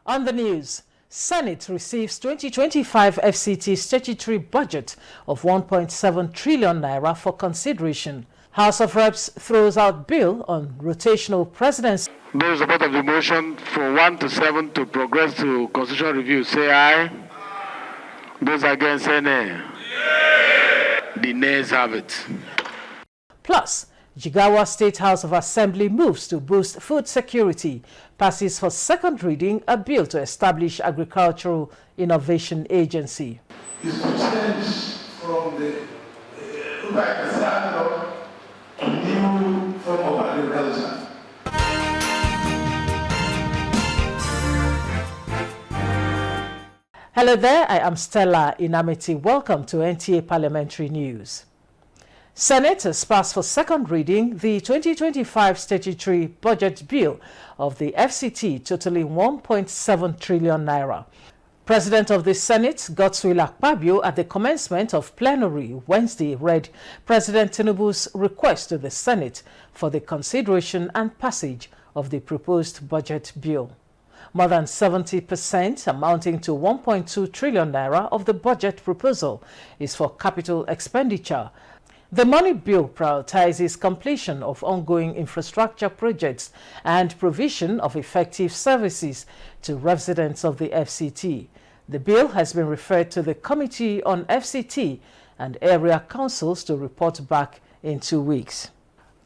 On the news, Senate receives 2025 FCT statutory budget of 1.7 trillion naira for consideration. House of Reps throws out bill on rotational presidency. Those in support of the motion for 1 to 7 to progress to constitutional review, say aye. Those against, say nay. The nays have it. Plus, Jigawa State House of Assembly moves to boost food security, passes for second reading a bill to establish Agricultural Innovation Agency. Is to change from the to new form of agriculture. Hello there, I am Stella Inamiti. Welcome to NTA Parliamentary News. Senate has passed for second reading the 2025 statutory budget bill of the FCT totaling 1.7 trillion naira. President of the Senate, Godswill Akpabio, at the commencement of plenary Wednesday, read President Tinubu's request to the Senate for the consideration and passage of the proposed budget bill. More than 70%, amounting to 1.2 trillion naira of the budget proposal, is for capital expenditure. The money bill prioritizes completion of ongoing infrastructure projects and provision of effective services to residents of the FCT. The bill has been referred to the Committee on FCT and area councils to report back in 2 weeks.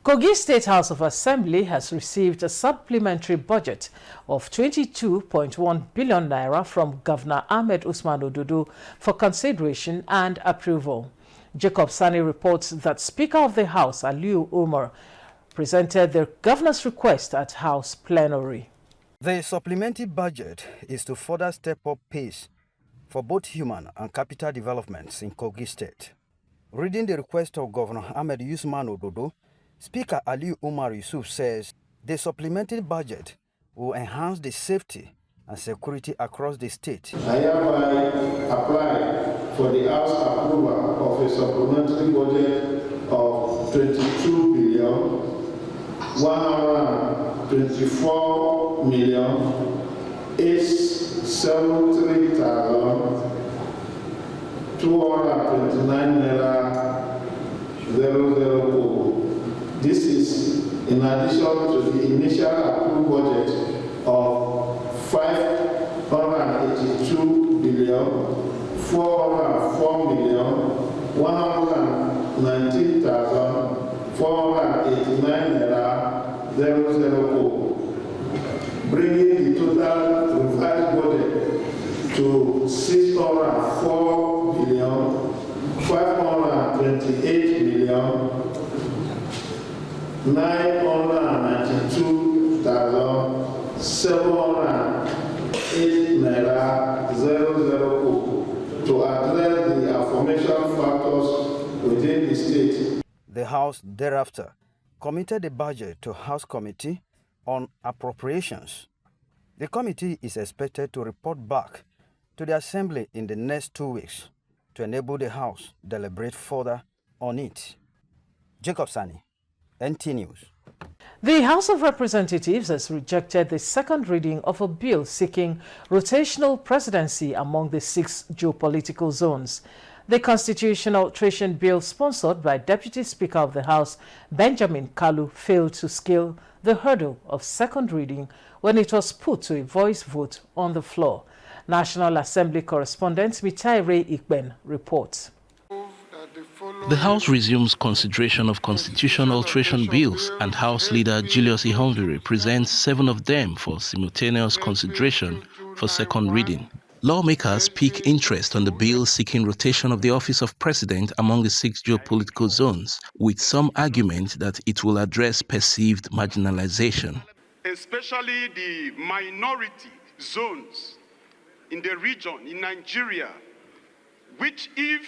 Kogi State House of Assembly has received a supplementary budget of 22.1 billion naira from Governor Ahmed Usman Ododo for consideration and approval. Jacob Sani reports that Speaker of the House, Aliu Umar, presented the governor's request at House plenary. The supplementary budget is to further step up pace for both human and capital developments in Kogi State. Reading the request of Governor Ahmed Usman Ododo, Speaker Aliu Umar Yusuf says the supplementary budget will enhance the safety and security across the state. I hereby apply for the House approval of a supplementary budget of 22 billion 124 million 873,229 naira 004. This is in addition to the initial approved budget of 582 billion 404 million 119,489 naira 004, bringing the total revised budget to 604 billion 528 million 992,708 naira 004 to address the aforementioned factors within the state. The House thereafter committed the budget to House Committee on Appropriations. The committee is expected to report back to the Assembly in the next 2 weeks to enable the House deliberate further on it. Jacob Sani, NT News. The House of Representatives has rejected the second reading of a bill seeking rotational presidency among the 6 geopolitical zones. The constitutional alteration bill sponsored by Deputy Speaker of the House, Benjamin Kalu, failed to scale the hurdle of second reading when it was put to a voice vote on the floor. National Assembly correspondent Mitaire Ikben reports. The House resumes consideration of constitutional alteration bills, and House Leader Julius Ihongiri presents 7 of them for simultaneous consideration for second reading. Lawmakers pick interest on the bill seeking rotation of the office of president among the 6 geopolitical zones, with some argument that it will address perceived marginalization. Especially the minority zones in the region, in Nigeria, which if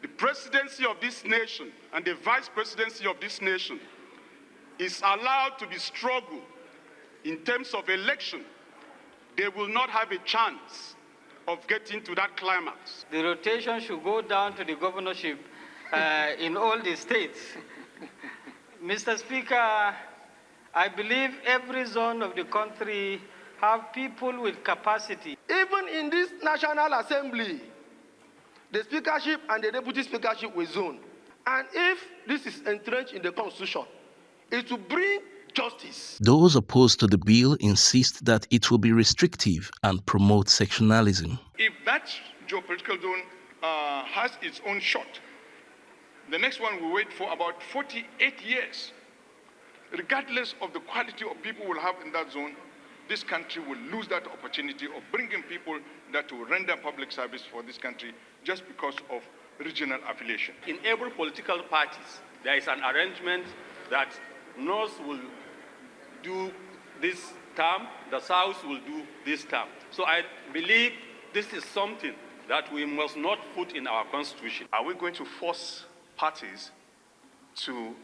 the presidency of this nation and the vice presidency of this nation is allowed to be struggled in terms of election, they will not have a chance of getting to that climax. The rotation should go down to the governorship in all the states. Mr. Speaker, I believe every zone of the country have people with capacity. Even in this National Assembly, the speakership and the deputy speakership will zone. And if this is entrenched in the Constitution, it will bring justice. Those opposed to the bill insist that it will be restrictive and promote sectionalism. If that geopolitical zone has its own shot, the next one will wait for about 48 years. Regardless of the quality of people we'll have in that zone, this country will lose that opportunity of bringing people that will render public service for this country just because of regional affiliation. In every political parties, there is an arrangement that North will do this term, the South will do this term. So I believe this is something that we must not put in our constitution. Are we going to force parties to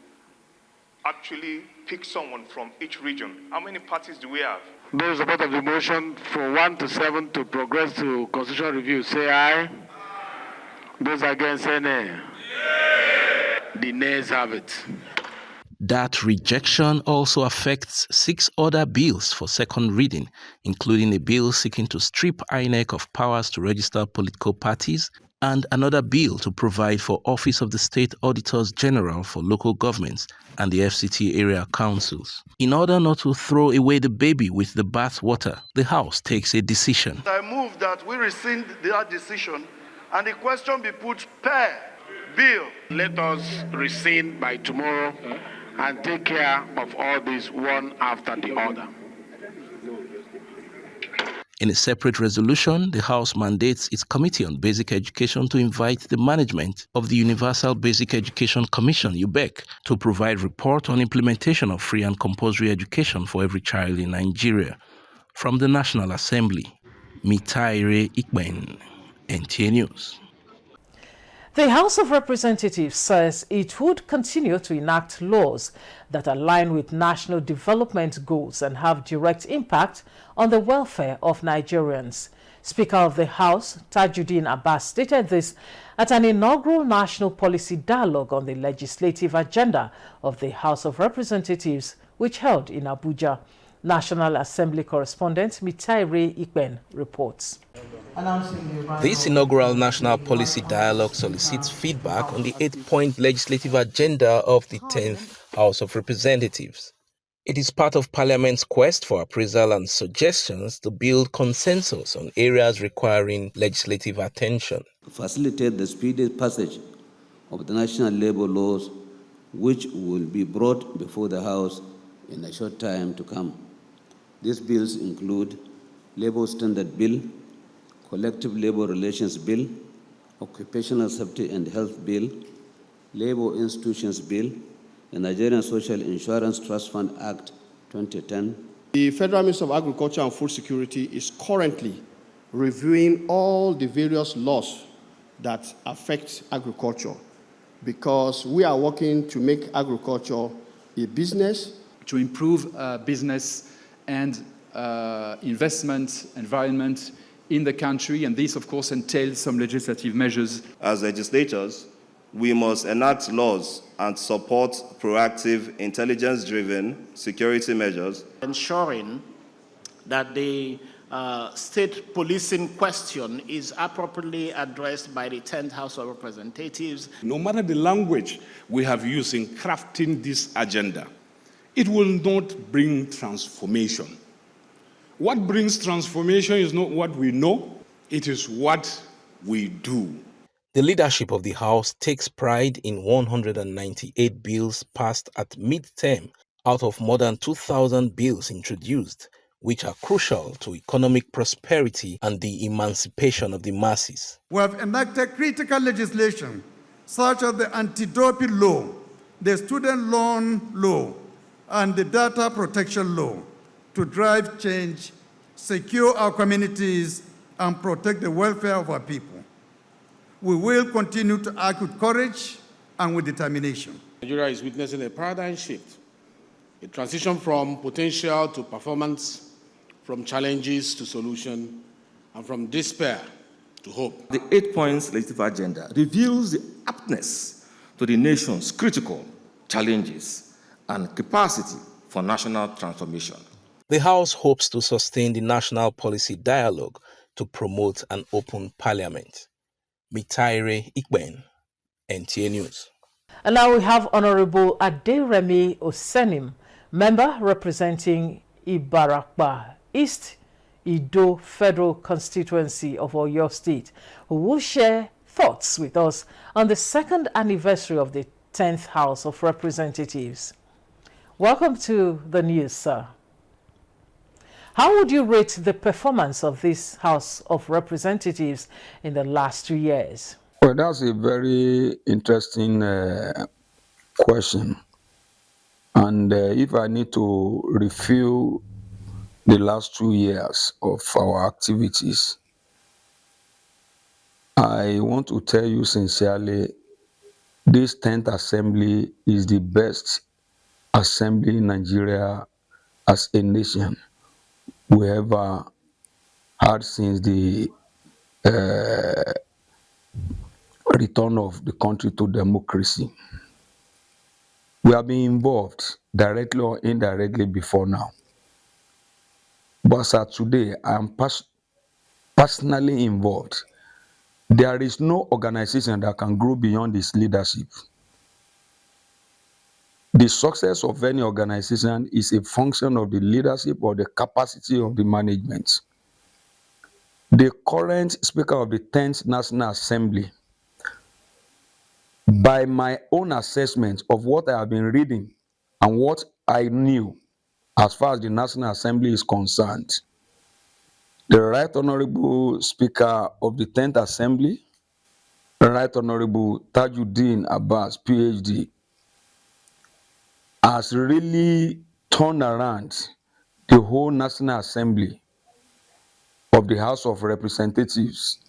actually pick someone from each region? How many parties do we have? Those in support of the motion for 1 to 7 to progress to constitutional review, say aye. Those against, say nay. The nays have it. That rejection also affects 6 other bills for second reading, including a bill seeking to strip INEC of powers to register political parties and another bill to provide for Office of the State Auditors General for local governments and the FCT area councils. In order not to throw away the baby with the bathwater, the House takes a decision. I move that we rescind that decision and the question be put per bill. Let us rescind by tomorrow and take care of all this one after the other. In a separate resolution, the House mandates its Committee on Basic Education to invite the management of the Universal Basic Education Commission, UBEC, to provide report on implementation of free and compulsory education for every child in Nigeria. From the National Assembly, Mitaire Ikben, NTA News. The House of Representatives says it would continue to enact laws that align with national development goals and have direct impact on the welfare of Nigerians. Speaker of the House, Tajuddin Abbas, stated this at an inaugural National Policy Dialogue on the legislative agenda of the House of Representatives, which held in Abuja. National Assembly correspondent Mitaire Ikben reports. This inaugural National Policy Dialogue solicits feedback on the 8-point legislative agenda of the 10th House of Representatives. It is part of Parliament's quest for appraisal and suggestions to build consensus on areas requiring legislative attention. Facilitate the speedy passage of the national labor laws, which will be brought before the House in a short time to come. These bills include Labor Standard Bill, Collective Labor Relations Bill, Occupational Safety and Health Bill, Labor Institutions Bill, the Nigerian Social Insurance Trust Fund Act 2010. The Federal Ministry of Agriculture and Food Security is currently reviewing all the various laws that affect agriculture, because we are working to make agriculture a business. To improve business and investment environment in the country, and this, of course, entails some legislative measures. As legislators, we must enact laws and support proactive, intelligence-driven security measures. Ensuring that the state policing question is appropriately addressed by the 10th House of Representatives. No matter the language we have used in crafting this agenda, it will not bring transformation. What brings transformation is not what we know, it is what we do. The leadership of the House takes pride in 198 bills passed at mid-term out of more than 2,000 bills introduced, which are crucial to economic prosperity and the emancipation of the masses. We have enacted critical legislation such as the anti-doping law, the student loan law, and the data protection law to drive change, secure our communities, and protect the welfare of our people. We will continue to act with courage and with determination. Nigeria is witnessing a paradigm shift, a transition from potential to performance, from challenges to solution, and from despair to hope. The 8 points legislative agenda reveals the aptness to the nation's critical challenges and capacity for national transformation. The House hopes to sustain the national policy dialogue to promote an open parliament. Mitaire Ikben, NTA News. And now we have Honorable Aderemi Osenim, member representing Ibarakba East Ido Federal Constituency of Oyo State, who will share thoughts with us on the second anniversary of the 10th House of Representatives. Welcome to the news, sir. How would you rate the performance of this House of Representatives in the last 2 years? Well, that's a very interesting question. And if I need to review the last 2 years of our activities, I want to tell you sincerely, this 10th Assembly is the best assembly in Nigeria as a nation we ever had since the return of the country to democracy. We have been involved directly or indirectly before now. But as of today, I am personally involved. There is no organization that can grow beyond its leadership. The success of any organization is a function of the leadership or the capacity of the management. The current Speaker of the 10th National Assembly, by my own assessment of what I have been reading and what I knew as far as the National Assembly is concerned, the Right Honorable Speaker of the 10th Assembly, Right Honorable Tajuddin Abbas, PhD, has really turned around the whole National Assembly of the House of Representatives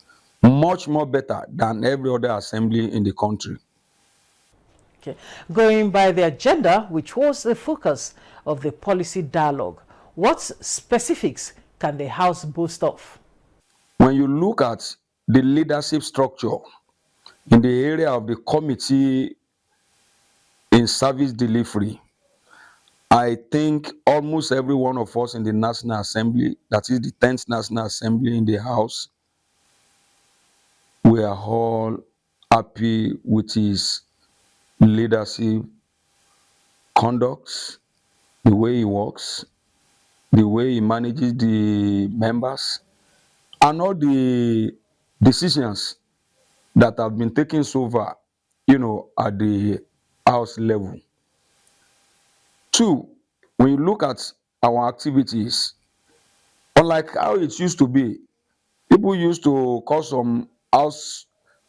much more better than every other assembly in the country. Okay. Going by the agenda, which was the focus of the policy dialogue, what specifics can the House boast of? When you look at the leadership structure in the area of the Committee in Service Delivery, I think almost every one of us in the National Assembly, that is the 10th National Assembly in the House, we are all happy with his leadership conduct, the way he works, the way he manages the members, and all the decisions that have been taken so far, at the House level. Two, when you look at our activities, unlike how it used to be, people used to call some House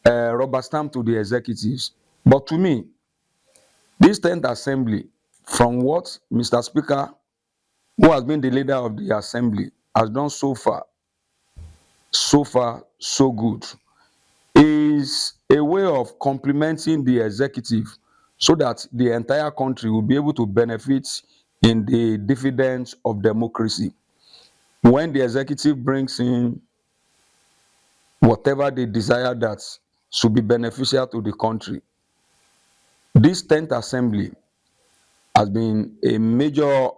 rubber stamp to the executives. But to me, this 10th Assembly, from what Mr. Speaker, who has been the leader of the Assembly, has done so far, so good, is a way of complementing the executive so that the entire country will be able to benefit in the dividends of democracy. When the executive brings in whatever they desire that should be beneficial to the country, this 10th Assembly has been a major,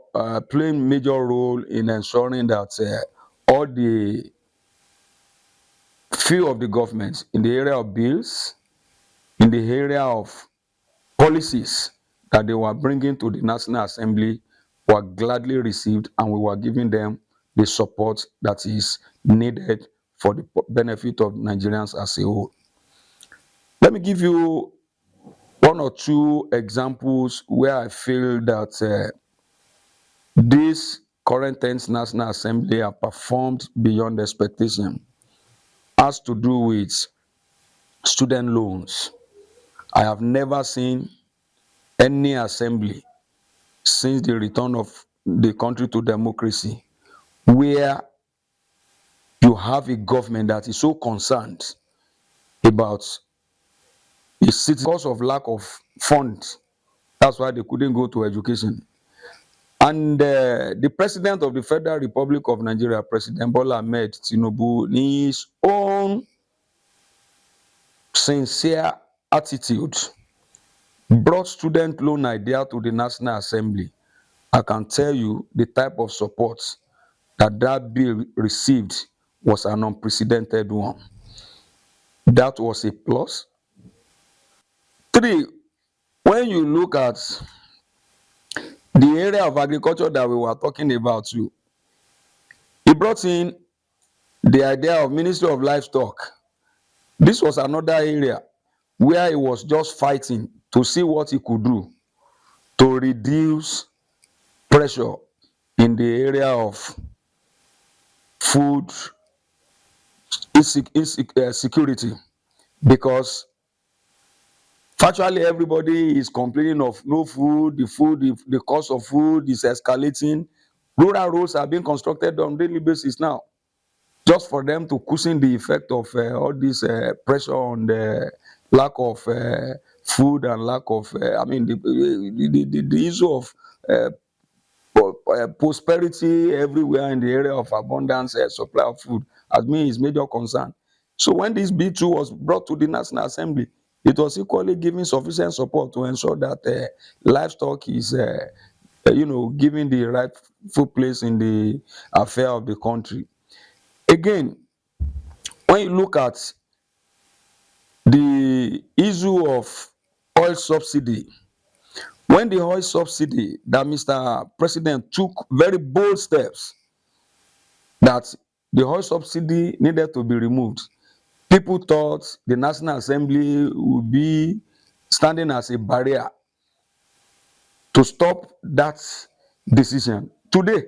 playing major role in ensuring that all the few of the governments in the area of bills, in the area of policies that they were bringing to the National Assembly were gladly received, and we were giving them the support that is needed for the benefit of Nigerians as a whole. Let me give you one or two examples where I feel that this current 10th National Assembly have performed beyond expectation. Has to do with student loans. I have never seen any assembly since the return of the country to democracy where you have a government that is so concerned about its citizens because of lack of funds. That's why they couldn't go to education. And the President of the Federal Republic of Nigeria, President Bola Ahmed Tinubu, in his own sincere attitude, brought student loan idea to the National Assembly I can tell you the type of support that that bill received was an unprecedented one. That was a plus. Three, when you look at the area of agriculture that we were talking about too, he brought in the idea of Ministry of Livestock. This was another area where he was just fighting to see what he could do to reduce pressure in the area of food security, because virtually everybody is complaining of no food, the cost of food is escalating. Rural roads are being constructed on a daily basis now, just for them to cushion the effect of all this pressure on the lack of food and lack of, the issue of prosperity everywhere in the area of abundance supply of food has been his major concern. So when this bill was brought to the National Assembly, it was equally giving sufficient support to ensure that livestock is given the rightful place in the affair of the country. Again, when you look at the issue of oil subsidy, when the oil subsidy that Mr. President took very bold steps that the oil subsidy needed to be removed, people thought the National Assembly would be standing as a barrier to stop that decision. Today,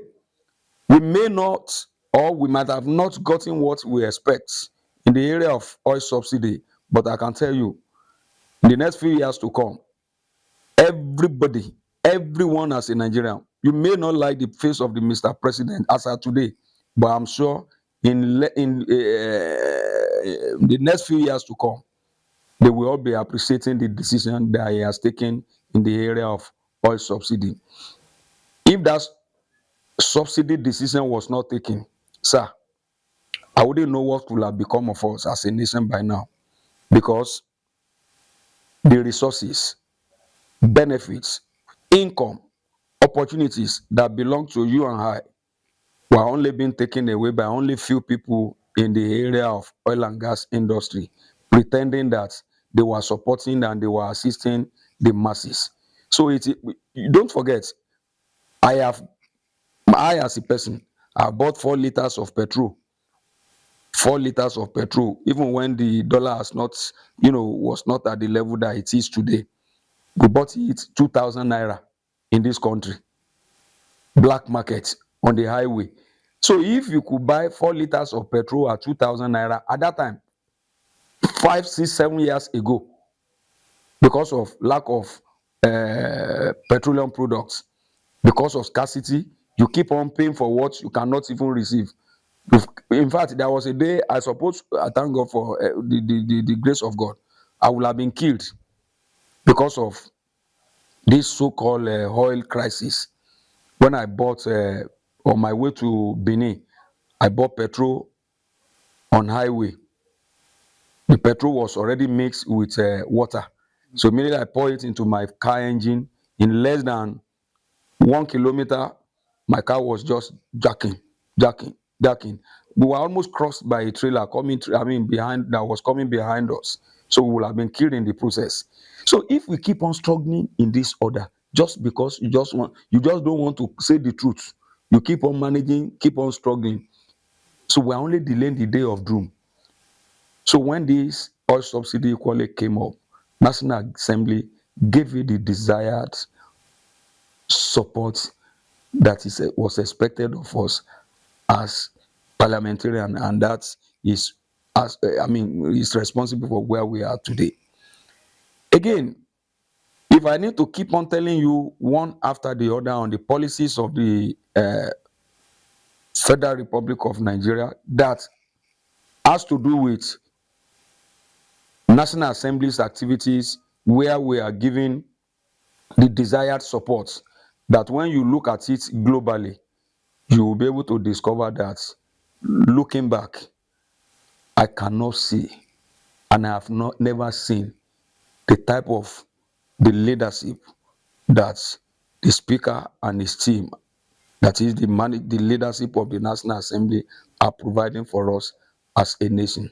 we may not, or we might have not gotten what we expect in the area of oil subsidy, but I can tell you, in the next few years to come, everybody, everyone as a Nigerian, you may not like the face of the Mr. President as of today, but I'm sure in the next few years to come, they will all be appreciating the decision that he has taken in the area of oil subsidy. If that subsidy decision was not taken, sir, I wouldn't know what would have become of us as a nation by now, because the resources, benefits, income, opportunities that belong to you and I were only being taken away by only few people in the area of oil and gas industry, pretending that they were supporting and they were assisting the masses. So don't forget, I as a person, I bought 4 liters of petrol. 4 liters of petrol, even when the dollar has not, was not at the level that it is today. We bought it 2,000 naira in this country, black market on the highway. So if you could buy 4 liters of petrol at 2,000 naira at that time, 5, 6, 7 years ago, because of lack of petroleum products, because of scarcity, you keep on paying for what you cannot even receive. In fact, there was a day, I suppose, I thank God for the grace of God, I would have been killed because of this so-called oil crisis. When I bought, on my way to Benin, I bought petrol on highway. The petrol was already mixed with water. So immediately I pour it into my car engine. In less than 1 kilometer, my car was just jacking. We were almost crossed by a trailer behind that was coming behind us. So we would have been killed in the process. So if we keep on struggling in this order, just because you just don't want to say the truth, you keep on managing, keep on struggling. So we're only delaying the day of doom. So when this oil subsidy equally came up, National Assembly gave it the desired support that was expected of us as parliamentarian, and that is responsible for where we are today. Again, if I need to keep on telling you one after the other on the policies of the Federal Republic of Nigeria that has to do with National Assembly's activities, where we are giving the desired support, that when you look at it globally, you will be able to discover that, looking back, I cannot see, and I have never seen the type of the leadership that the Speaker and his team, that is the leadership of the National Assembly, are providing for us as a nation.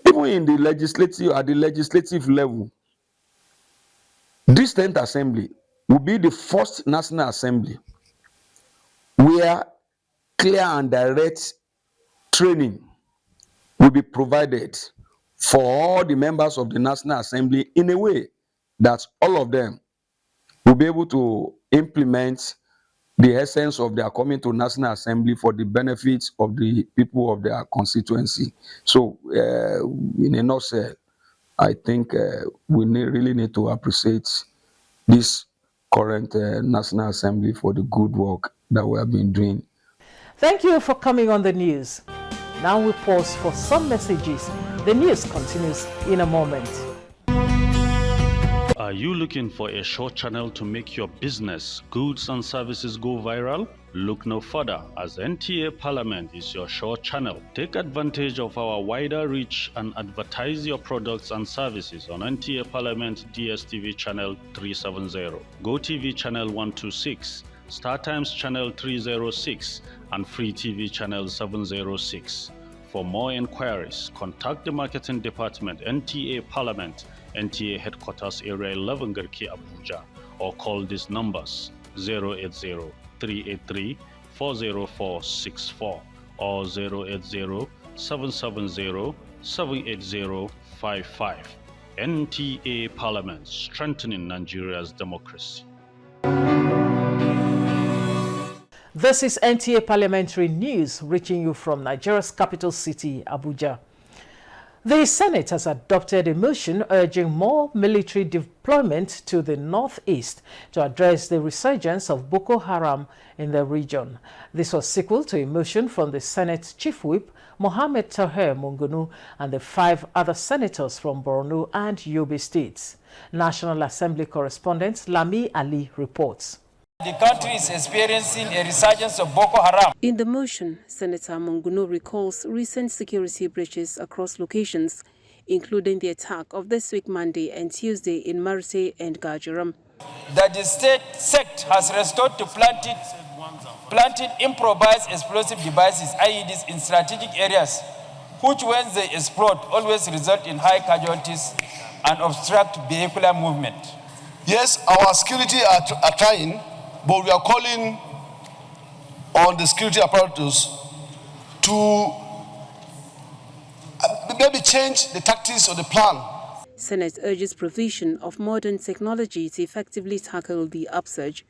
Even in the legislative level, this 10th Assembly will be the first National Assembly where clear and direct training will be provided for all the members of the National Assembly in a way that all of them will be able to implement the essence of their coming to National Assembly for the benefits of the people of their constituency. So, in a nutshell, I think we really need to appreciate this current National Assembly for the good work that we have been doing. Thank you for coming on the news. Now we pause for some messages. The news continues in a moment. Are you looking for a short channel to make your business, goods and services go viral? Look no further, as NTA Parliament is your short channel. Take advantage of our wider reach and advertise your products and services on NTA Parliament DSTV channel 370, GoTV channel 126, StarTimes channel 306, and Free TV channel 706. For more inquiries, contact the Marketing Department, NTA Parliament, NTA Headquarters Area 11 Garki Abuja, or call these numbers 080-383-40464 or 080-770-78055. NTA Parliament, strengthening Nigeria's democracy. This is NTA Parliamentary News, reaching you from Nigeria's capital city, Abuja. The Senate has adopted a motion urging more military deployment to the northeast to address the resurgence of Boko Haram in the region. This was sequel to a motion from the Senate Chief Whip, Mohammed Taher Mungunu, and the 5 other senators from Borno and Yobe states. National Assembly correspondent Lami Ali reports. The country is experiencing a resurgence of Boko Haram. In the motion, Senator Mungunu recalls recent security breaches across locations, including the attack of this week Monday and Tuesday in Marite and Gajaram. That the state sect has resorted to planting improvised explosive devices, IEDs, in strategic areas, which when they explode always result in high casualties and obstruct vehicular movement. Yes, our security are trying, but we are calling on the security apparatus to maybe change the tactics or the plan. Senate urges provision of modern technology to effectively tackle the upsurge.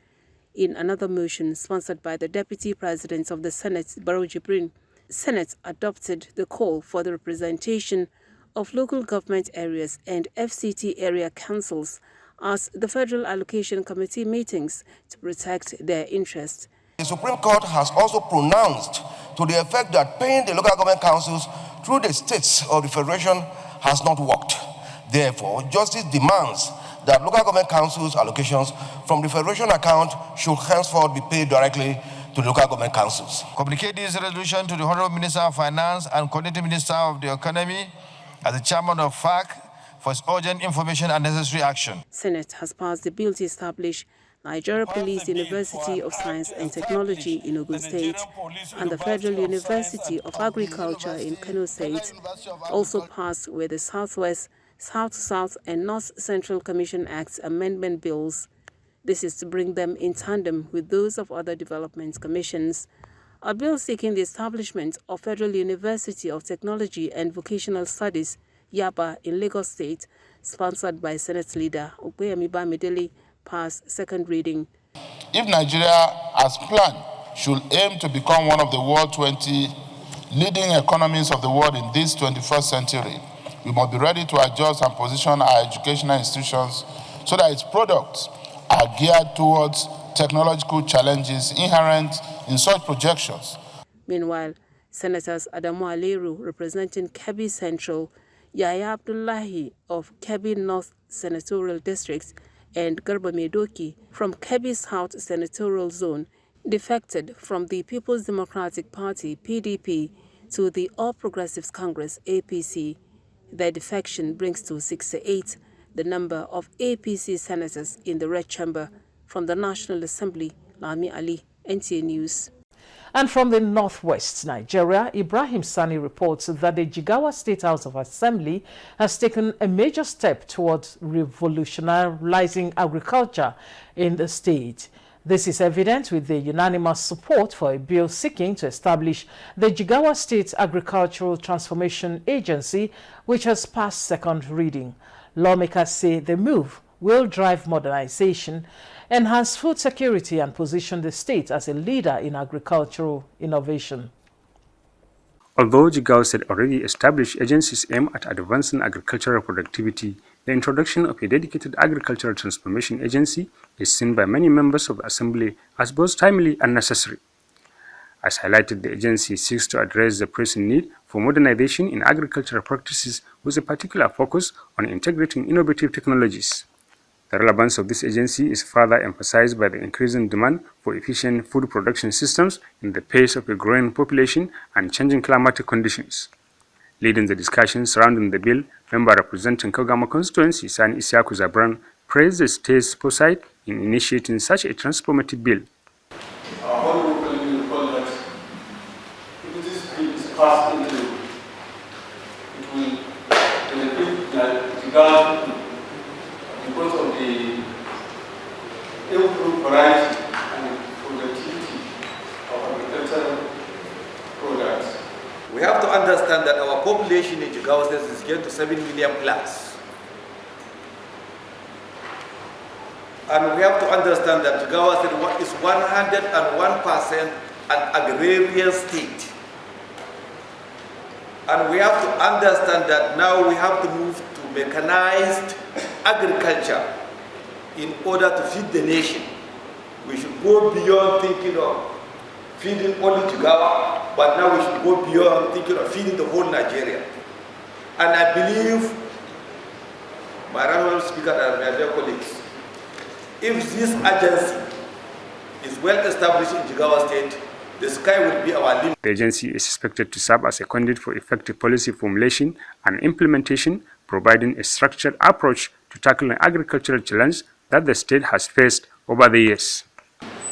In another motion sponsored by the Deputy President of the Senate, Barrow Jibrin, Senate adopted the call for the representation of local government areas and FCT area councils as the Federal Allocation Committee meetings to protect their interests. The Supreme Court has also pronounced to the effect that paying the local government councils through the states or the federation has not worked. Therefore, justice demands that local government councils' allocations from the federation account should henceforth be paid directly to local government councils. Communicate this resolution to the Honorable Minister of Finance and Coordinating Minister of the Economy as the Chairman of FAC for its urgent information and necessary action. Senate has passed the bill to establish Nigeria Police University of Science and Technology in Ogun State and the Federal University of Agriculture in Kano State, also passed with the Southwest, South-South and North-Central Commission Acts amendment bills. This is to bring them in tandem with those of other development commissions. A bill seeking the establishment of Federal University of Technology and Vocational Studies, Yaba, in Lagos State, sponsored by Senate Leader Okweyemi Bamidele, passed second reading. If Nigeria, as planned, should aim to become one of the world 20 leading economies of the world in this 21st century, we must be ready to adjust and position our educational institutions so that its products are geared towards technological challenges inherent in such projections. Meanwhile, Senators Adamu Aleru, representing Kebbi Central, Yahya Abdullahi of Kebbi North Senatorial District, and Garba Medoki from Kebbi South Senatorial Zone defected from the People's Democratic Party, PDP, to the All Progressives Congress, APC. Their defection brings to 68 the number of APC senators in the Red Chamber. From the National Assembly, Lami Ali, NTA News. And from the northwest Nigeria, Ibrahim Sani reports that the Jigawa State House of Assembly has taken a major step towards revolutionizing agriculture in the state. This is evident with the unanimous support for a bill seeking to establish the Jigawa State Agricultural Transformation Agency, which has passed second reading. Lawmakers say the move will drive modernization, enhance food security, and position the state as a leader in agricultural innovation. Although Jigawa State already established agencies aimed at advancing agricultural productivity, the introduction of a dedicated agricultural transformation agency is seen by many members of the Assembly as both timely and necessary. As highlighted, the agency seeks to address the pressing need for modernization in agricultural practices with a particular focus on integrating innovative technologies. The relevance of this agency is further emphasized by the increasing demand for efficient food production systems in the face of a growing population and changing climatic conditions. Leading the discussion surrounding the bill, member representing Kogama constituency, Sani Isiaku Zabran, praised the state's foresight in initiating such a transformative bill. Our honorable colleague recalled that if this bill is passed into, it will benefit Jigawa because of the improved variety and productivity of agricultural products. We have to understand that our population in Jigawa State is getting to 7 million plus. And we have to understand that Jigawa State is 101% an agrarian state. And we have to understand that now we have to move to mechanized agriculture in order to feed the nation. We should go beyond thinking of feeding only Jigawa, but now we should go beyond thinking of feeding the whole Nigeria. And I believe, my honorable speaker and my dear colleagues, if this agency is well established in Jigawa State, the sky will be our limit. The agency is expected to serve as a conduit for effective policy formulation and implementation, providing a structured approach to tackling the agricultural challenge that the state has faced over the years.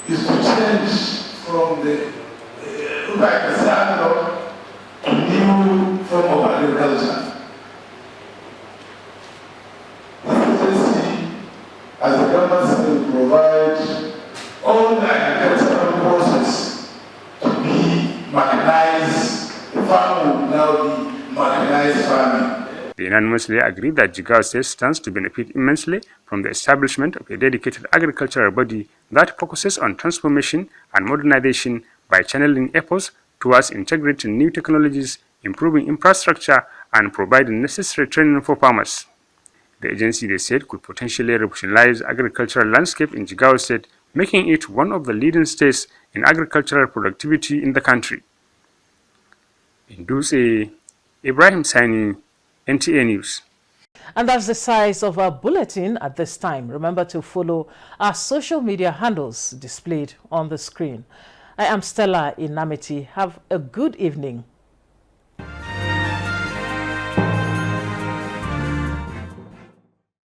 Is to change from the to new form of agriculture. This agency, as the government will provide all the agricultural process to be mechanized. The farm will now be mechanized farming. They unanimously agreed that Jigawa State stands to benefit immensely from the establishment of a dedicated agricultural body that focuses on transformation and modernization by channeling efforts towards integrating new technologies, improving infrastructure, and providing necessary training for farmers. The agency, they said, could potentially revolutionize the agricultural landscape in Jigawa State, making it one of the leading states in agricultural productivity in the country. In Dutse, Ibrahim Sani, NTA News. And that's the size of our bulletin at this time. Remember to follow our social media handles displayed on the screen. I am Stella Inamiti. Have a good evening.